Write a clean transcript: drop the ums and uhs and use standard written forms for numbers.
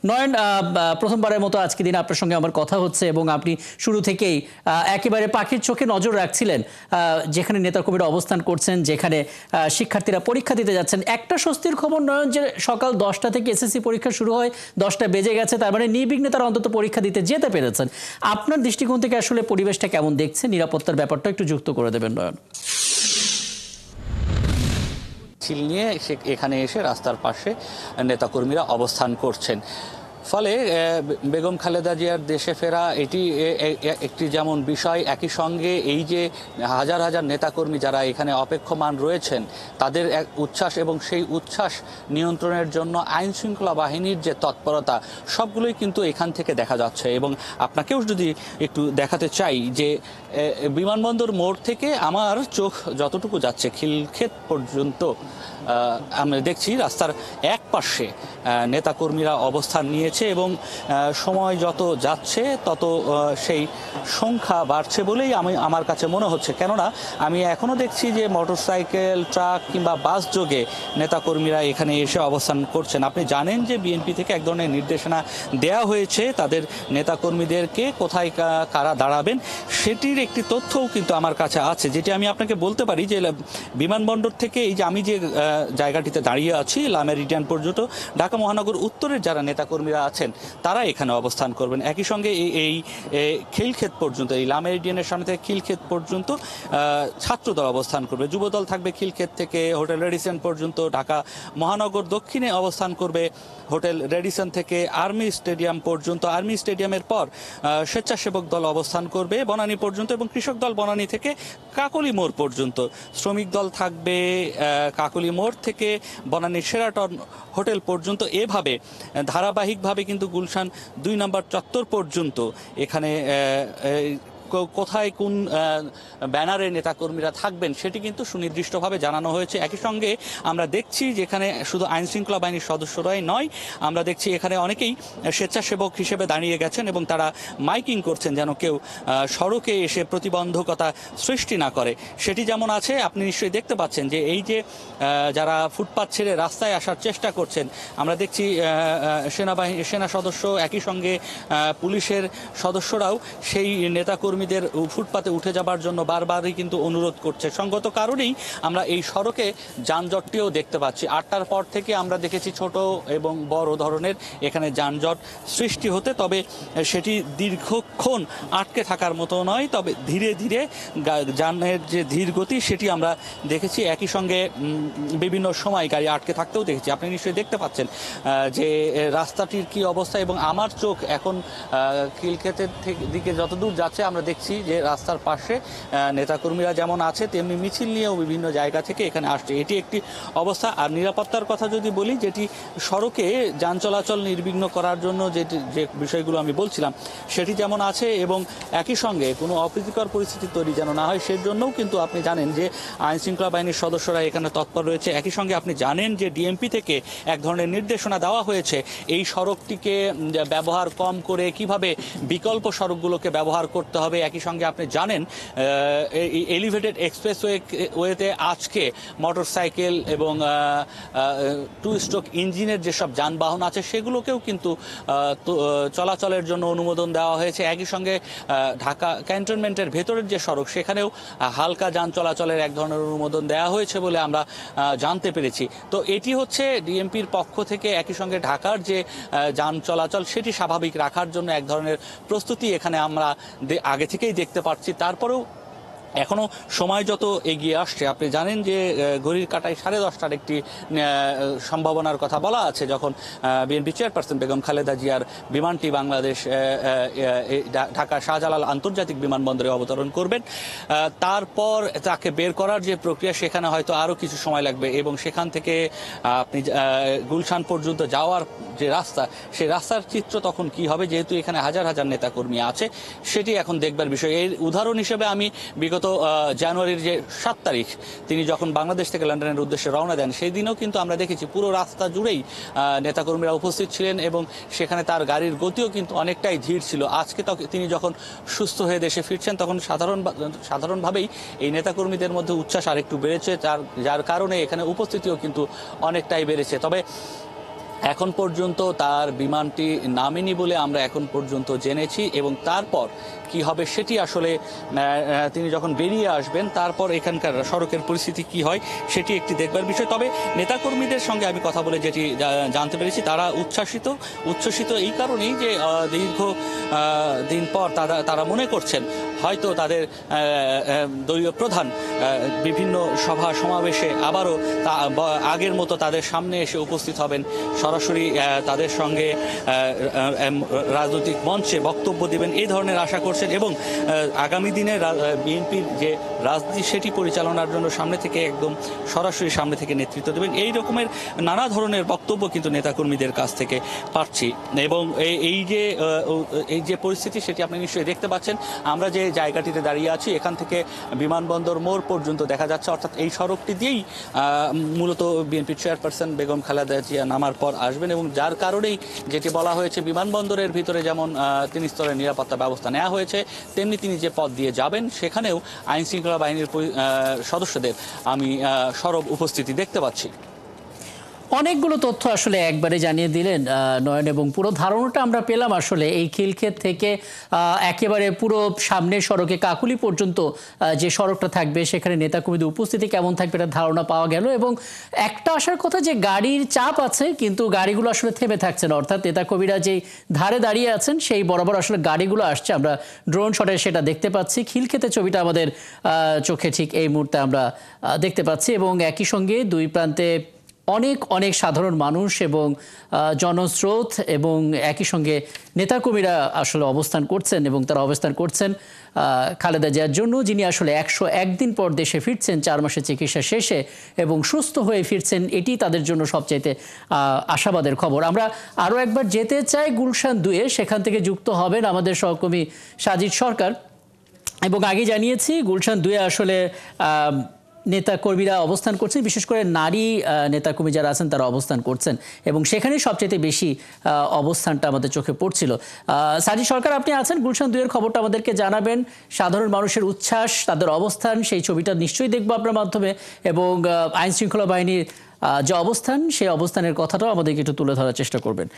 নয়ন, প্রথমবারের মতো আজকে দিন আপনার সঙ্গে আমার কথা হচ্ছে এবং আপনি শুরু থেকেই একেবারে পাখির চোখে নজর রাখছিলেন যেখানে নেতাকর্মীরা অবস্থান করছেন, যেখানে শিক্ষার্থীরা পরীক্ষা দিতে যাচ্ছেন। একটা স্বস্তির খবর নয়ন যে সকাল 10টা থেকে এসএসসি পরীক্ষা শুরু হয়, 10টা বেজে গেছে, তার মানে নির্বিঘ্নে তারা অন্তত পরীক্ষা দিতে যেতে পেরেছেন। আপনার দৃষ্টিকোণ থেকে আসলে পরিবেশটা কেমন দেখছেন? নিরাপত্তার ব্যাপারটা একটু যুক্ত করে দেবেন নয়ন। মিছিল নিয়ে এখানে এসে রাস্তার পাশে নেতাকর্মীরা অবস্থান করছেন। ফলে বেগম খালেদা জিয়ার দেশে ফেরা এটি একটি যেমন বিষয়, একই সঙ্গে এই যে হাজার হাজার নেতাকর্মী যারা এখানে অপেক্ষমান রয়েছেন তাদের এক উচ্ছ্বাস এবং সেই উচ্ছ্বাস নিয়ন্ত্রণের জন্য আইন শৃঙ্খলা বাহিনীর যে তৎপরতা সবগুলোই কিন্তু এখান থেকে দেখা যাচ্ছে। এবং আপনাকেও যদি একটু দেখাতে চাই যে বিমানবন্দর মোড় থেকে আমার চোখ যতটুকু যাচ্ছে খিলক্ষেত পর্যন্ত আমরা দেখছি রাস্তার এক পাশে নেতাকর্মীরা অবস্থান নিয়েছে এবং সময় যত যাচ্ছে তত সেই সংখ্যা বাড়ছে বলেই আমার কাছে মনে হচ্ছে। কেননা আমি এখনও দেখছি যে মোটরসাইকেল, ট্রাক কিংবা বাস যোগে নেতাকর্মীরা এখানে এসে অবস্থান করছেন। আপনি জানেন যে বিএনপি থেকে এক ধরনের নির্দেশনা দেয়া হয়েছে তাদের নেতাকর্মীদেরকে কোথায় কারা দাঁড়াবেন সেটির একটি তথ্যও কিন্তু আমার কাছে আছে, যেটি আমি আপনাকে বলতে পারি যে বিমানবন্দর থেকে এই যে আমি যে জায়গাটিতে দাঁড়িয়ে আছি লা মেরিডিয়ান পর্যন্ত ঢাকা মহানগর উত্তরের যারা নেতাকর্মীরা আছেন তারা এখানে অবস্থান করবেন। একই সঙ্গে এই খিলক্ষেত পর্যন্ত, এই লা মেরিডিয়ানের সামনে থেকে খিলক্ষেত পর্যন্ত ছাত্রদল অবস্থান করবে, যুবদল থাকবে খিলক্ষেত থেকে হোটেল রেডিসন পর্যন্ত, ঢাকা মহানগর দক্ষিণে অবস্থান করবে হোটেল রেডিসন থেকে আর্মি স্টেডিয়াম পর্যন্ত, আর্মি স্টেডিয়ামের পর স্বেচ্ছাসেবক দল অবস্থান করবে বনানী পর্যন্ত এবং কৃষক দল বনানী থেকে কাকলি মোড় পর্যন্ত, শ্রমিক দল থাকবে কাকলি মোড় থেকে বনানীর শেরাটন হোটেল পর্যন্ত। এভাবে ধারাবাহিকভাবে কিন্তু গুলশান 2 নম্বর চত্বর পর্যন্ত এখানে কোথায় কোন ব্যানারে নেতাকর্মীরা থাকবেন সেটি কিন্তু সুনির্দিষ্টভাবে জানানো হয়েছে। একই সঙ্গে আমরা দেখছি যেখানে শুধু আইন শৃঙ্খলা বাহিনীর সদস্যরাই নয়, আমরা দেখছি এখানে অনেকেই স্বেচ্ছাসেবক হিসেবে দাঁড়িয়ে গেছেন এবং তারা মাইকিং করছেন যেন কেউ সড়কে এসে প্রতিবন্ধকতা সৃষ্টি না করে। সেটি যেমন আছে, আপনি নিশ্চয়ই দেখতে পাচ্ছেন যে এই যে যারা ফুটপাত ছেড়ে রাস্তায় আসার চেষ্টা করছেন, আমরা দেখছি সেনা সদস্য একই সঙ্গে পুলিশের সদস্যরাও সেই নেতাকর্মী ফুটপাতে উঠে যাবার জন্য বারবারই কিন্তু অনুরোধ করছে। সঙ্গত কারণেই আমরা এই সড়কে যানজটটিও দেখতে পাচ্ছি। 8টার পর থেকে আমরা দেখেছি ছোট এবং বড় ধরনের এখানে যানজট সৃষ্টি হতে, তবে সেটি দীর্ঘক্ষণ আটকে থাকার মতো নয়, তবে ধীরে ধীরে যানের যে ধীর গতি সেটি আমরা দেখেছি। একই সঙ্গে বিভিন্ন সময় গাড়ি আটকে থাকতেও দেখেছি। আপনি নিশ্চয়ই দেখতে পাচ্ছেন যে রাস্তাটির কি অবস্থা এবং আমার চোখ এখন খিলক্ষেতের দিকে যতদূর যাচ্ছে আমরা দেখছি যে রাস্তার পাশে নেতাকর্মীরা যেমন আছে তেমনি মিছিল নিয়েও বিভিন্ন জায়গা থেকে এখানে আসছে। এটি একটি অবস্থা। আর নিরাপত্তার কথা যদি বলি, যেটি সড়কে যান চলাচল নির্বিঘ্ন করার জন্য যে বিষয়গুলো আমি বলছিলাম সেটি যেমন আছে এবং একই সঙ্গে কোনো অপ্রীতিকর পরিস্থিতি তৈরি যেন না হয় সেজন্যও কিন্তু আপনি জানেন যে আইন শৃঙ্খলা বাহিনীর সদস্যরা এখানে তৎপর রয়েছে। একই সঙ্গে আপনি জানেন যে ডিএমপি থেকে এক ধরনের নির্দেশনা দেওয়া হয়েছে এই সড়কটিকে ব্যবহার কম করে কিভাবে বিকল্প সড়কগুলোকে ব্যবহার করতে হবে। একই সঙ্গে আপনি জানেন এলিভেটেড এক্সপ্রেসওয়েতে আজকে মোটরসাইকেল এবং 2 স্ট্রোক ইঞ্জিনের যেসব যানবাহন আছে সেগুলোকেও কিন্তু চলাচলের জন্য অনুমোদন দেওয়া হয়েছে। একই সঙ্গে ঢাকা ক্যান্টনমেন্টের ভেতরের যে সড়ক সেখানেও হালকা যান চলাচলের এক ধরনের অনুমোদন দেওয়া হয়েছে বলে আমরা জানতে পেরেছি। তো এটি হচ্ছে ডিএমপির পক্ষ থেকে একই সঙ্গে ঢাকার যে যান চলাচল সেটি স্বাভাবিক রাখার জন্য এক ধরনের প্রস্তুতি এখানে আমরা আগে থেকেই দেখতে পাচ্ছি। তারপরেও এখনও সময় যত এগিয়ে আসছে, আপনি জানেন যে ঘড়ির কাঁটায় 10:30টার একটি সম্ভাবনার কথা বলা আছে যখন বিএনপি চেয়ারপারসন বেগম খালেদা জিয়ার বিমানটি বাংলাদেশ ঢাকা শাহজালাল আন্তর্জাতিক বিমানবন্দরে অবতরণ করবেন। তারপর তাকে বের করার যে প্রক্রিয়া সেখানে হয়তো আরও কিছু সময় লাগবে এবং সেখান থেকে আপনি গুলশান পর্যন্ত যাওয়ার যে রাস্তা সেই রাস্তার চিত্র তখন কি হবে, যেহেতু এখানে হাজার হাজার নেতাকর্মী আছে সেটি এখন দেখবার বিষয়। এর উদাহরণ হিসেবে আমি বিগত জানুয়ারির যে 7 তারিখ তিনি যখন বাংলাদেশ থেকে লন্ডনের উদ্দেশ্যে রওনা দেন সেই দিনও কিন্তু আমরা দেখেছি পুরো রাস্তা জুড়েই নেতাকর্মীরা উপস্থিত ছিলেন এবং সেখানে তার গাড়ির গতিও কিন্তু অনেকটাই ধীর ছিল। আজকে তিনি যখন সুস্থ হয়ে দেশে ফিরছেন তখন সাধারণভাবেই এই নেতাকর্মীদের মধ্যে উচ্ছ্বাস আরেকটু বেড়েছে, যার কারণে এখানে উপস্থিতিও কিন্তু অনেকটাই বেড়েছে। তবে এখন পর্যন্ত তার বিমানটি নামেনি বলে আমরা এখন পর্যন্ত জেনেছি, এবং তারপর কি হবে সেটি আসলে তিনি যখন বেরিয়ে আসবেন তারপর এখানকার সড়কের পরিস্থিতি কি হয় সেটি একটি দেখবার বিষয়। তবে নেতাকর্মীদের সঙ্গে আমি কথা বলে যেটি জানতে পেরেছি, তারা উচ্ছ্বসিত এই কারণেই যে দীর্ঘ দিন পর তারা মনে করছেন হয়তো তাদের দলীয় প্রধান বিভিন্ন সভা সমাবেশে আবারও আগের মতো তাদের সামনে এসে উপস্থিত হবেন, সরাসরি তাদের সঙ্গে রাজনৈতিক মঞ্চে বক্তব্য দেবেন, এই ধরনের আশা করছেন। এবং আগামী দিনে বিএনপির যে রাজনীতি সেটি পরিচালনার জন্য একদম সরাসরি সামনে থেকে নেতৃত্ব দেবেন, এই রকমের নানা ধরনের বক্তব্য কিন্তু নেতাকর্মীদের কাছ থেকে পাচ্ছি। এবং এই যে পরিস্থিতি সেটি আপনি নিশ্চয়ই দেখতে পাচ্ছেন। আমরা যে জায়গাটিতে দাঁড়িয়ে আছি এখান থেকে বিমানবন্দর মোড় পর্যন্ত দেখা যাচ্ছে, অর্থাৎ এই সড়কটি দিয়েই মূলত বিএনপি চেয়ারপারসন বেগম খালেদা জিয়া নামার পর আসবেন, এবং যার কারণেই যেটি বলা হয়েছে বিমানবন্দরের ভিতরে যেমন 3 স্তরের নিরাপত্তা ব্যবস্থা নেওয়া হয়েছে, তেমনি তিনি যে পথ দিয়ে যাবেন সেখানেও আইন শৃঙ্খলা বাহিনীর সদস্যদের আমি সরব উপস্থিতি দেখতে পাচ্ছি। অনেকগুলো তথ্য আসলে একবারে জানিয়ে দিলেন নয়ন, এবং পুরো ধারণাটা আমরা পেলাম আসলে এই খিলক্ষেত থেকে একেবারে পুরো সামনের সড়কে কাকুলি পর্যন্ত যে সড়কটা থাকবে সেখানে নেতাকর্মীদের উপস্থিতি কেমন থাকবে এটা ধারণা পাওয়া গেল। এবং একটা আসার কথা যে গাড়ির চাপ আছে, কিন্তু গাড়িগুলো আসলে থেমে থাকছে না, অর্থাৎ নেতাকর্মীরা যেই ধারে দাঁড়িয়ে আছেন সেই বরাবর আসলে গাড়িগুলো আসছে, আমরা ড্রোন শটে সেটা দেখতে পাচ্ছি। খিলক্ষেতের ছবিটা আমাদের চোখে ঠিক এই মুহূর্তে আমরা দেখতে পাচ্ছি, এবং একই সঙ্গে দুই প্রান্তে অনেক সাধারণ মানুষ এবং জনস্রোত, এবং একই সঙ্গে নেতাকর্মীরা আসলে অবস্থান করছেন, এবং তারা অবস্থান করছেন খালেদা জিয়ার জন্য, যিনি আসলে 101 দিন পর দেশে ফিরছেন 4 মাসের চিকিৎসা শেষে এবং সুস্থ হয়ে ফিরছেন। এটি তাদের জন্য সবচাইতে আশাবাদের খবর। আমরা আরও একবার যেতে চাই গুলশান 2-এ, সেখান থেকে যুক্ত হবেন আমাদের সহকর্মী সাজিদ সরকার। এবং আগে জানিয়েছি গুলশান 2-এ আসলে নেতাকর্মীরা অবস্থান করছেন, বিশেষ করে নারী নেতাকর্মী যারা আছেন তারা অবস্থান করছেন, এবং সেখানেই সবচেয়ে বেশি অবস্থানটা আমাদের চোখে পড়ছিল। সাজি সরকার, আপনি আছেন, গুলশান 2-এর খবরটা আমাদেরকে জানাবেন। সাধারণ মানুষের উচ্ছ্বাস, তাদের অবস্থান, সেই ছবিটা নিশ্চয়ই দেখবো আপনার মাধ্যমে, এবং আইন শৃঙ্খলা বাহিনীর যে অবস্থান সেই অবস্থানের কথাটাও আমাদেরকে একটু তুলে ধরার চেষ্টা করবেন।